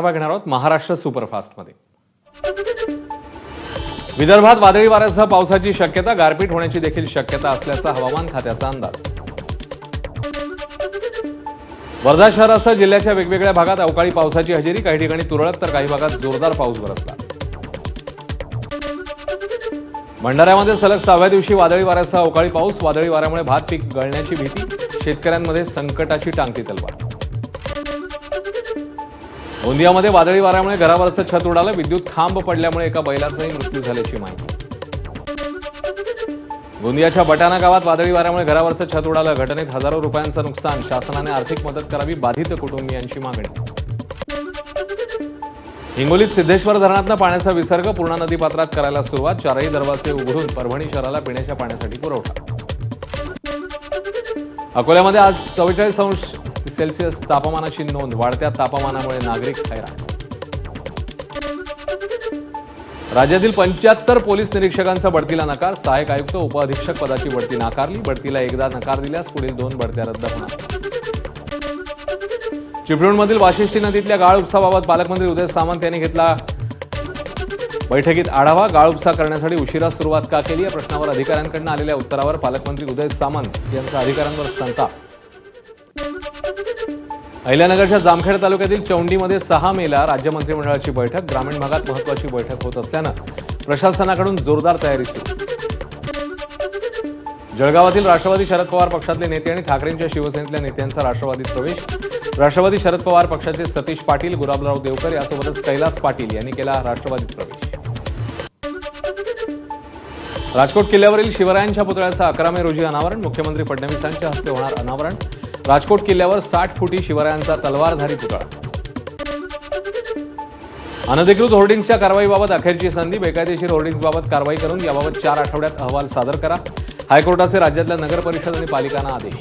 घेणार आहोत महाराष्ट्र सुपरफास्टमध्ये। विदर्भात वादळी वाऱ्यासह पावसाची शक्यता, गारपीट होण्याची देखील शक्यता असल्याचा हवामान खात्याचा अंदाज। वर्धा शहरासह जिल्ह्याच्या वेगवेगळ्या भागात अवकाळी पावसाची हजेरी, काही ठिकाणी तुरळक तर काही भागात जोरदार पाऊस बरसला। भंडाऱ्यामध्ये सलग 6व्या दिवशी वादळी वाऱ्यासह अवकाळी पाऊस, वादळी वाऱ्यामुळे भात पीक गळण्याची भीती, शेतकऱ्यांमध्ये संकटाची टांगती तलवार। गोंदियामध्ये वादळी वाऱ्यामुळे घरावरचं छत उडालं, विद्युत खांब पडल्यामुळे एका बैलाचाही मृत्यू झाल्याची माहिती। गोंदियाच्या बटाणा गावात वादळी वाऱ्यामुळे घरावरचं छत उडालं, घटनेत हजारो रुपयांचं नुकसान, शासनाने आर्थिक मदत करावी, बाधित कुटुंबियांची मागणी। हिंगोलीत सिद्धेश्वर धरणातनं पाण्याचा विसर्ग, पूर्णा नदीपात्रात करायला सुरुवात, 4ही दरवाजे उघडून परभणी शहराला पिण्याच्या पाण्यासाठी पुरवठा। अकोल्यामध्ये आज 44°C तापमानाची नोंद, वाढत्या तापमानामुळे नागरिक हैराण। राज्यातील 75 पोलीस निरीक्षकांचा बढतीला नकार, सहाय्यक आयुक्त उपअधीक्षक पदाची बढती नाकारली, बढतीला एकदा नकार दिल्यास पुढील 2 बढत्या रद्द होणार। चिपळूणमधील वाशिष्ठी नदीतल्या गाळ उपसाबाबत पालकमंत्री उदय सामंत यांनी घेतला बैठकीत आढावा, गाळ उपसा करण्यासाठी उशिरा सुरुवात का केली या प्रश्नावर अधिकाऱ्यांकडून आलेल्या उत्तरावर पालकमंत्री उदय सामंत यांचा अधिकाऱ्यांवर संताप। अहिल्यानगरच्या जामखेड तालुक्यातील चौंडीमध्ये 6 मेला राज्य मंत्रिमंडळाची बैठक, ग्रामीण भागात महत्त्वाची बैठक होत असल्यानं प्रशासनाकडून जोरदार तयारी सुरू। जळगावातील राष्ट्रवादी शरद पवार पक्षातले नेते आणि ठाकरेंच्या शिवसेनेतल्या नेत्यांचा राष्ट्रवादीत प्रवेश, राष्ट्रवादी शरद पवार पक्षाचे सतीश पाटील, गुलाबराव देवकर यासोबतच कैलास पाटील यांनी केला राष्ट्रवादीत प्रवेश। राजकोट किल्ल्यावरील शिवरायांच्या पुतळ्याचं 11 मे रोजी अनावरण, मुख्यमंत्री फडणवीसांच्या हस्ते होणार अनावरण। राजकोट किल्ल्यावर 60 फुटी शिवरायांचा तलवारधारी पुतळा। अनधिकृत होर्डिंग्सच्या कारवाईबाबत अखेरची संधी, बेकायदेशीर होर्डिंग्सबाबत कारवाई करून याबाबत 4 आठवड्यात अहवाल सादर करा, हायकोर्टाचे राज्यातल्या नगर परिषद आणि पालिकांना आदेश।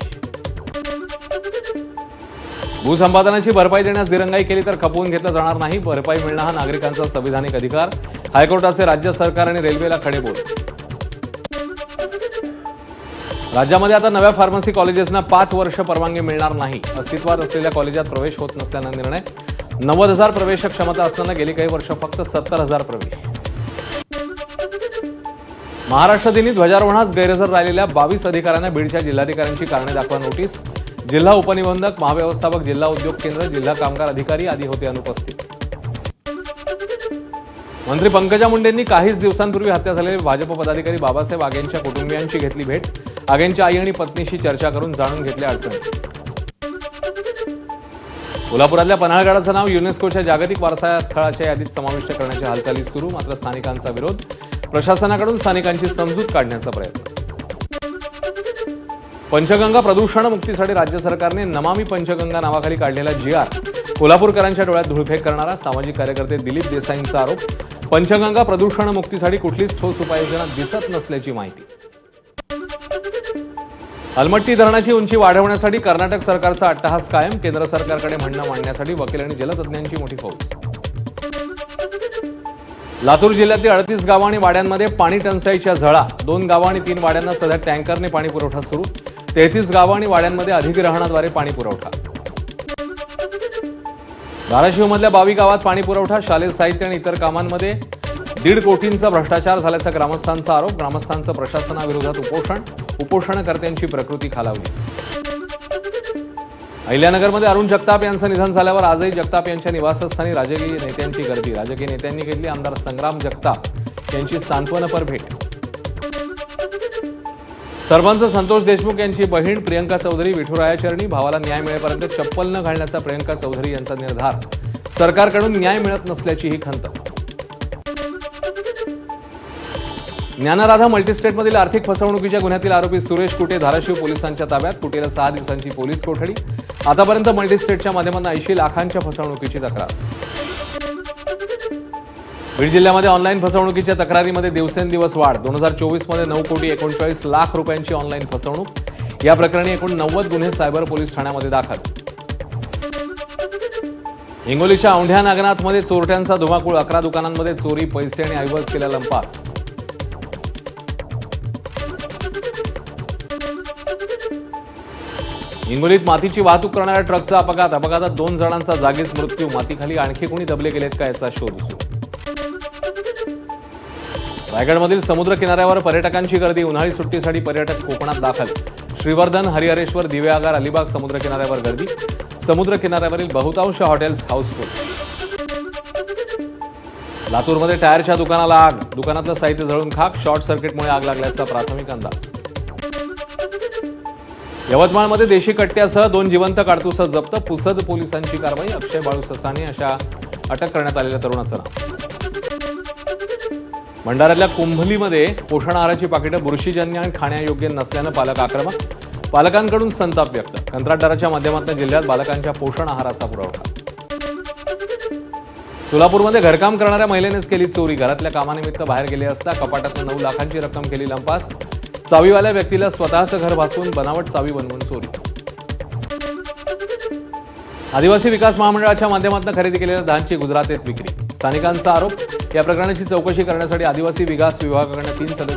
भूसंपादनाची भरपाई देण्यास दिरंगाई केली तर खपवून घेतलं जाणार नाही, भरपाई मिळणं हा नागरिकांचा संविधानिक अधिकार, हायकोर्टाचे राज्य सरकार आणि रेल्वेला खडे बोल। राज्यामध्ये आता नव्या फार्मसी कॉलेजेसना 5 वर्ष परवानगी मिळणार नाही, अस्तित्वात असलेल्या कॉलेजात प्रवेश होत नसल्यानं निर्णय, 90,000 प्रवेशक क्षमता असताना गेली काही वर्ष फक्त 70,000 प्रवेश। महाराष्ट्र दिनी ध्वजारोहणास गैरहजर राहिलेल्या 22 अधिकाऱ्यांना बीडच्या जिल्हाधिकाऱ्यांची कारणे दाखवा नोटीस, जिल्हा उपनिबंधक, महाव्यवस्थापक, जिल्हा उद्योग केंद्र, जिल्हा कामगार अधिकारी आदी होते अनुपस्थित। मंत्री पंकजा मुंडेंनी काहीच दिवसांपूर्वी हत्या झालेले भाजप पदाधिकारी बाबासाहेब आगेंच्या कुटुंबियांची घेतली भेट, आगेंच्या आई आणि पत्नीशी चर्चा करून जाणून घेतल्या अडचणी। कोल्हापुरातल्या पन्हाळगडाचं नाव युनेस्कोच्या जागतिक वारसा स्थळाच्या यादीत समाविष्ट करण्याच्या हालचाली सुरू, मात्र स्थानिकांचा विरोध, प्रशासनाकडून स्थानिकांची समजूत काढण्याचा प्रयत्न। पंचगंगा प्रदूषण मुक्तीसाठी राज्य सरकारने नमामि पंचगंगा नावाखाली काढलेला GR कोल्हापूरकरांच्या डोळ्यात धुळफेक करणारा, सामाजिक कार्यकर्ते दिलीप देसाईंचा आरोप, पंचगंगा प्रदूषण मुक्तीसाठी कुठलीच ठोस उपाययोजना दिसत नसल्याची माहिती। अलमट्टी धरणाची उंची वाढवण्यासाठी कर्नाटक सरकारचा अट्टहास कायम, केंद्र सरकारकडे म्हणणं मांडण्यासाठी वकील आणि जलतज्ञांची मोठी फौज। लातूर जिल्ह्यातील 38 गावं आणि वाड्यांमध्ये पाणी टंचाईच्या झळा, 2 गावं आणि 3 वाड्यांना सध्या टँकरने पाणी पुरवठा सुरू, 33 गावं आणि वाड्यांमध्ये अधिग्रहणाद्वारे पाणी पुरवठा। धाराशिवमधल्या 22 गावात पाणी पुरवठा, शालेय साहित्य आणि इतर कामांमध्ये 1.5 कोटींचा भ्रष्टाचार झाल्याचा ग्रामस्थांचा आरोप, ग्रामस्थांचं प्रशासनाविरोधात उपोषण, उपोषणकर्त्यांची प्रकृती खालावली। अहिल्यानगरमध्ये अरुण जगताप यांचं निधन झाल्यावर आजही जगताप यांच्या निवासस्थानी राजकीय नेत्यांची गर्दी, राजकीय नेत्यांनी घेतली आमदार संग्राम जगताप यांची सांत्वनपर भेट। सरपंच संतोष देशमुख यांची बहीण प्रियंका चौधरी विठुरायाचरणी, भावाला न्याय मिळेपर्यंत चप्पल न घालण्याचा प्रियंका चौधरी यांचा निर्धार, सरकारकडून न्याय मिळत नसल्याची ही खंत। ज्ञानराधा मल्टीस्टेटमधील आर्थिक फसवणुकीच्या गुन्ह्यातील आरोपी सुरेश कुटे धाराशिव पोलिसांच्या ताब्यात, कुटेला 6 दिवसांची पोलीस कोठडी, आतापर्यंत मल्टीस्टेटच्या माध्यमातून 80 लाखांच्या फसवणुकीची तक्रार। बीड जिल्ह्यामध्ये ऑनलाईन फसवणुकीच्या तक्रारीमध्ये दिवसेंदिवस वाढ, 2024 मध्ये 9,39 लाख रुपयांची ऑनलाईन फसवणूक, या प्रकरणी एकूण 90 गुन्हे सायबर पोलीस ठाण्यामध्ये दाखल। हिंगोलीच्या औंढ्या नागनाथमध्ये चोरट्यांचा धुमाकूळ, 11 दुकानांमध्ये चोरी, पैसे आणि ऐवज केला लंपास। हिंगोलीत मातीची वाहतूक करणाऱ्या ट्रकचा अपघातात 2 जणांचा जागीच मृत्यू. मातीखाली आणखी कोणी दबले गेलेत का याचा शोध सुरू. रायगडमधील समुद्र किनाऱ्यावर पर्यटकांची गर्दी. उन्हाळी सुट्टीसाठी पर्यटक कोकणात दाखल. श्रीवर्धन, हरिहरेश्वर, दिवेआगार, अलिबाग समुद्र किनाऱ्यावर गर्दी. समुद्र किनाऱ्यावरील बहुतांश हॉटेल्स हाऊसफुल. लातूरमध्ये टायरच्या दुकानाला आग. दुकानातलं साहित्य जळून खाक. शॉर्ट सर्किटमुळे आग लागल्याचा प्राथमिक अंदाज. यवतमाळमध्ये देशी कट्ट्यासह 2 जिवंत काडतुसं जप्त. पुसद पोलिसांची कारवाई. अक्षय बाळू ससाणे अशा अटक करण्यात आलेल्या तरुणाचं नाव. भंडाऱ्यातल्या कुंभलीमध्ये पोषण आहाराची पाकिटं बुरशीजन्य आणि खाण्यायोग्य नसल्यानं पालक आक्रमक. पालकांकडून संताप व्यक्त. कंत्राटदाराच्या माध्यमातून जिल्ह्यात बालकांच्या पोषण आहाराचा पुरवठा. सोलापूरमध्ये घरकाम करणाऱ्या महिलेनेच केली चोरी. घरातल्या कामानिमित्त बाहेर गेले असता कपाटातून 9 लाखांची रक्कम केली लंपास. चावीवाल्या व्यक्तीला स्वतःचं घर भासवून बनावट चावी बनवून चोरी. आदिवासी विकास महामंडळाच्या माध्यमातून खरेदी केलेल्या धानची गुजरातेत विक्री. स्थानिकांचा आरोप. या प्रकरणाची चौकशी करण्यासाठी आदिवासी विकास विभागाकडून 3 सदस्य